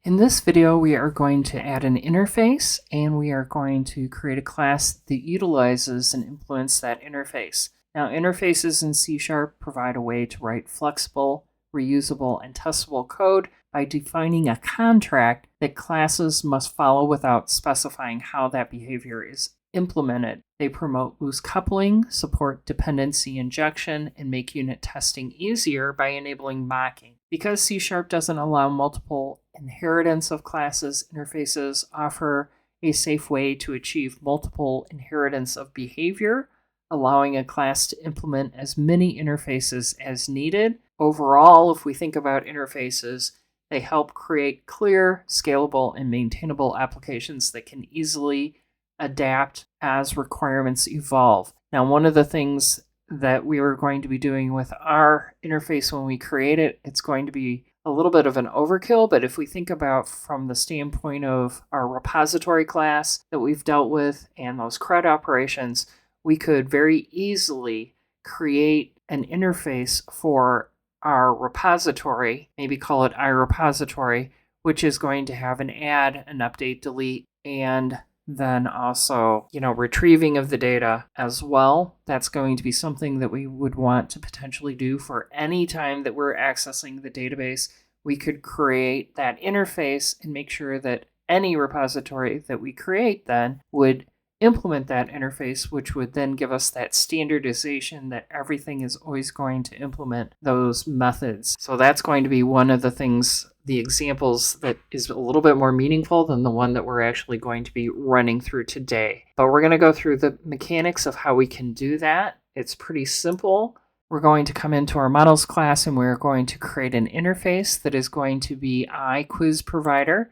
In this video, we are going to add an interface, and we are going to create a class that utilizes and implements that interface. Now, interfaces in C# provide a way to write flexible, reusable, and testable code by defining a contract that classes must follow without specifying how that behavior is implemented. They promote loose coupling, support dependency injection, and make unit testing easier by enabling mocking. Because C# doesn't allow multiple inheritance of classes, interfaces offer a safe way to achieve multiple inheritance of behavior, allowing a class to implement as many interfaces as needed. Overall, if we think about interfaces, they help create clear, scalable, and maintainable applications that can easily adapt as requirements evolve. Now, one of the things that we are going to be doing with our interface when we create it, it's going to be a little bit of an overkill, but if we think about from the standpoint of our repository class that we've dealt with and those CRUD operations, we could very easily create an interface for our repository, maybe call it iRepository, which is going to have an add, an update, delete, and then also, retrieving of the data as well. That's going to be something that we would want to potentially do for any time that we're accessing the database. We could create that interface and make sure that any repository that we create then would implement that interface, which would then give us that standardization that everything is always going to implement those methods. So that's going to be one of the things, the examples that is a little bit more meaningful than the one that we're actually going to be running through today. But we're going to go through the mechanics of how we can do that. It's pretty simple. We're going to come into our models class and we're going to create an interface that is going to be iQuizProvider.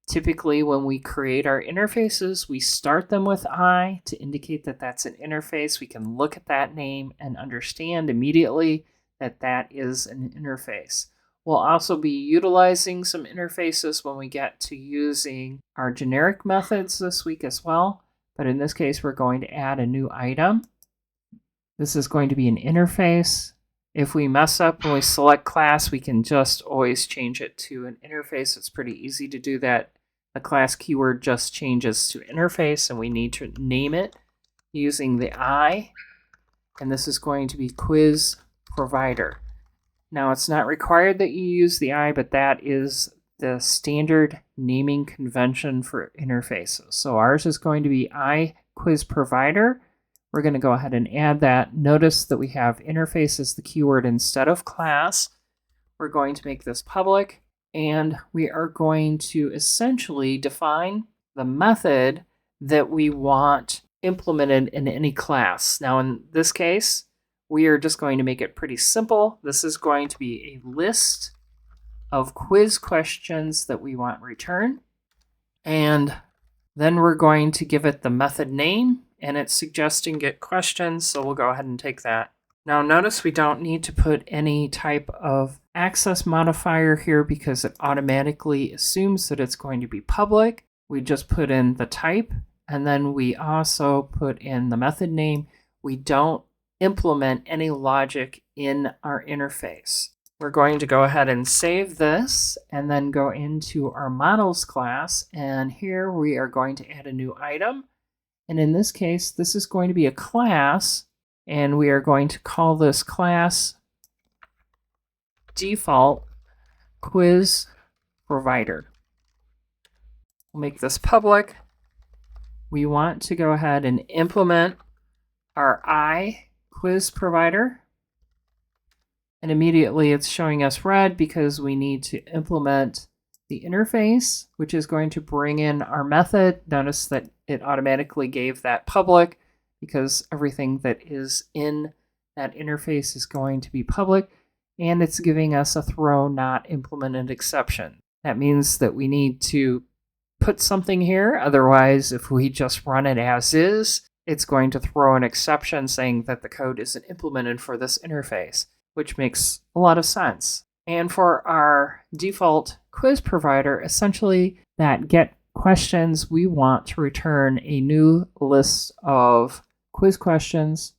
Typically, when we create our interfaces, we start them with I to indicate that that's an interface. We can look at that name and understand immediately that that is an interface. We'll also be utilizing some interfaces when we get to using our generic methods this week as well. But in this case, we're going to add a new item. This is going to be an interface. If we mess up when we select class, we can just always change it to an interface. It's pretty easy to do that. The class keyword just changes to interface, and we need to name it using the I. And this is going to be quiz provider. Now, it's not required that you use the I, but that is the standard naming convention for interfaces. So ours is going to be iQuizProvider. We're going to go ahead and add that. Notice that we have interface as the keyword instead of class. We're going to make this public, and we are going to essentially define the method that we want implemented in any class. Now, in this case, we are just going to make it pretty simple. This is going to be a list of quiz questions that we want returned. And then we're going to give it the method name, and it's suggesting get questions, so we'll go ahead and take that. Now notice we don't need to put any type of access modifier here because it automatically assumes that it's going to be public. We just put in the type, and then we also put in the method name. We don't implement any logic in our interface. We're going to go ahead and save this and then go into our models class, and here we are going to add a new item. And in this case, this is going to be a class, and we are going to call this class default quiz provider. We'll make this public. We want to go ahead and implement our iQuizProvider. And immediately it's showing us red because we need to implement the interface, which is going to bring in our method. Notice that it automatically gave that public because everything that is in that interface is going to be public, and it's giving us a throw not implemented exception. That means that we need to put something here. Otherwise, if we just run it as is, it's going to throw an exception saying that the code isn't implemented for this interface, which makes a lot of sense. And for our default quiz provider, essentially that get questions, we want to return a new list of quiz questions.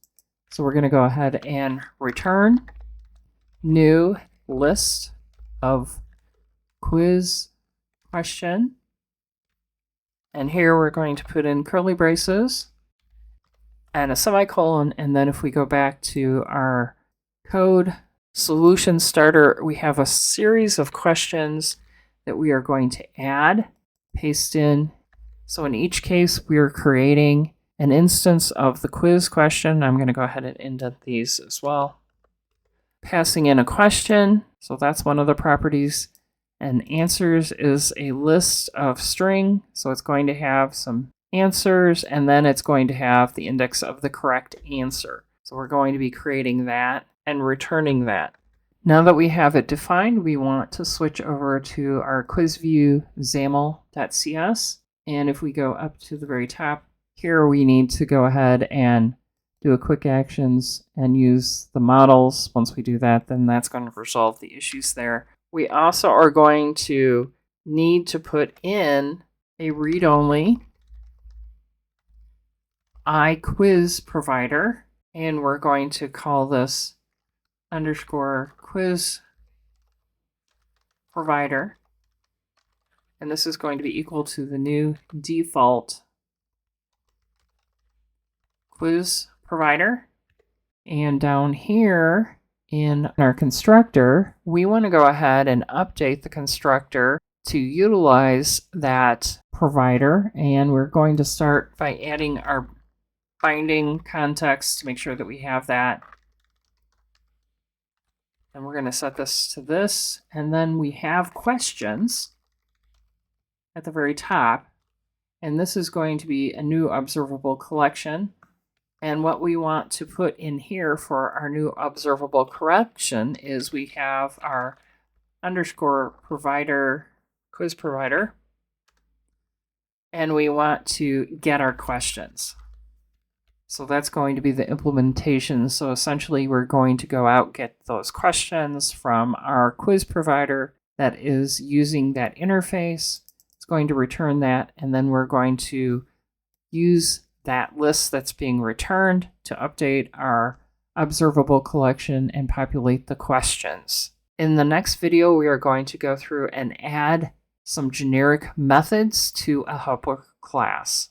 So we're going to go ahead and return new list of quiz question. And here we're going to put in curly braces and a semicolon. And then if we go back to our code solution starter, we have a series of questions that we are going to add, paste in. So in each case, we are creating an instance of the quiz question. I'm going to go ahead and indent these as well. Passing in a question, so that's one of the properties. And answers is a list of string, so it's going to have some answers, and then it's going to have the index of the correct answer. So we're going to be creating that and returning that. Now that we have it defined, we want to switch over to our quiz view XAML.cs. And if we go up to the very top, here we need to go ahead and do a quick actions and use the models. Once we do that, then that's going to resolve the issues there. We also are going to need to put in a read-only iQuiz provider, and we're going to call this underscore quiz provider. And this is going to be equal to the new default quiz provider. And down here in our constructor, we want to go ahead and update the constructor to utilize that provider. And we're going to start by adding our binding context to make sure that we have that. And we're going to set this to this. And then we have questions at the very top. And this is going to be a new observable collection. And what we want to put in here for our new observable collection is we have our underscore provider, quiz provider, and we want to get our questions. So that's going to be the implementation. So essentially we're going to go out, get those questions from our quiz provider that is using that interface. It's going to return that, and then we're going to use that list that's being returned to update our observable collection and populate the questions. In the next video, we are going to go through and add some generic methods to a helper class.